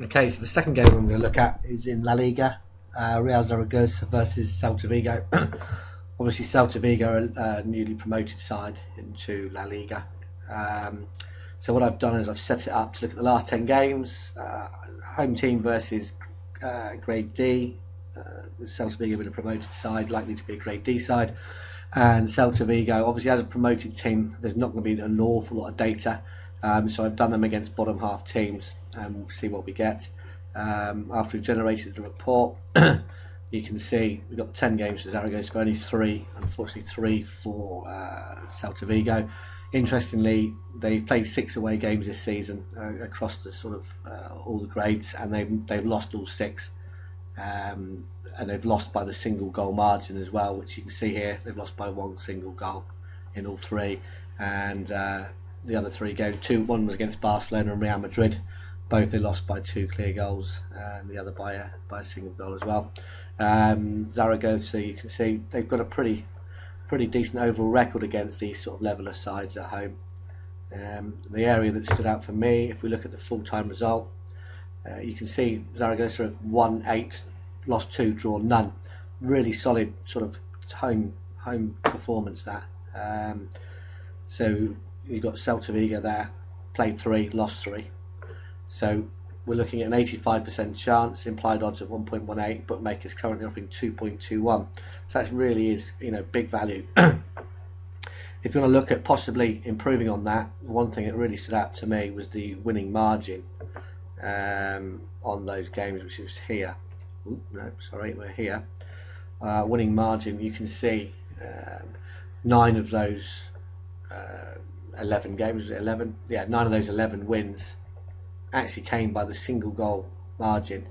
Okay, so the second game I'm going to look at is in La Liga, Real Zaragoza versus Celta Vigo. Obviously, Celta Vigo are a newly promoted side into La Liga. So what I've done is I've set it up to look at the last 10 games, home team versus Grade D. Celta Vigo being a promoted side, likely to be a Grade D side. And Celta Vigo, obviously as a promoted team, there's not going to be an awful lot of data. So I've done them against bottom half teams, and we'll see what we get. After we've generated the report, you can see we've got 10 games for Zaragoza, but only 3, unfortunately 3 for Celta Vigo. Interestingly, they've played 6 away games this season across the sort of all the grades, and they've lost all 6. And they've lost by the single goal margin as well, which you can see here. They've lost by 1 single goal in all 3, and the other 3 games, one was against Barcelona and Real Madrid. Both they lost by 2 clear goals, and the other by a single goal as well. Zaragoza, you can see they've got a pretty decent overall record against these sort of leveler sides at home. The area that stood out for me, if we look at the full-time result, you can see Zaragoza have won 8, lost 2, drawn none. Really solid sort of home performance that. So you've got Celta Vigo there, played 3, lost 3. So we're looking at an 85% chance, implied odds of 1.18, bookmakers currently offering 2.21. So that really is, big value. If you want to look at possibly improving on that, one thing that really stood out to me was the winning margin on those games, which is here. We're here. Winning margin, you can see 9 of those 11 games, 11? Yeah, 9 of those 11 wins actually came by the single goal margin,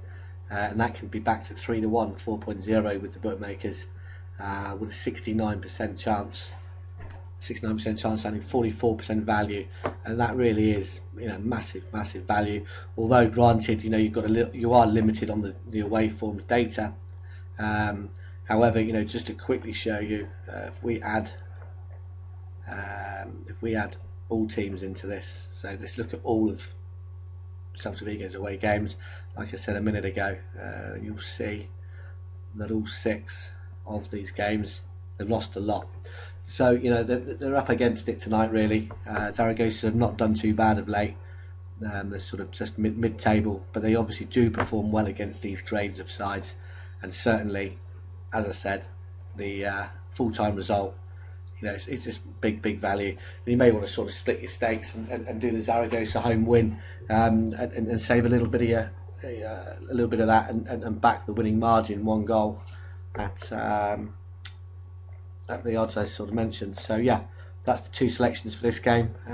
and that can be back to 3-1, 4.0 with the bookmakers, with a 69% chance. 69% chance, only 44% value, and that really is, massive value. Although granted, you are limited on the away forms data. However, just to quickly show you, if we add all teams into this, so let's look at all of Celta Vigo's away games. Like I said a minute ago, you'll see that all 6 of these games they've lost a lot. So they're up against it tonight. Really, Zaragoza have not done too bad of late. They're sort of just mid-table, but they obviously do perform well against these grades of sides. And certainly, as I said, the full-time result, it's just big value. And you may want to sort of split your stakes and do the Zaragoza home win, and save a little bit of that, and back the winning margin, 1 goal at the odds I sort of mentioned. So yeah, that's the 2 selections for this game.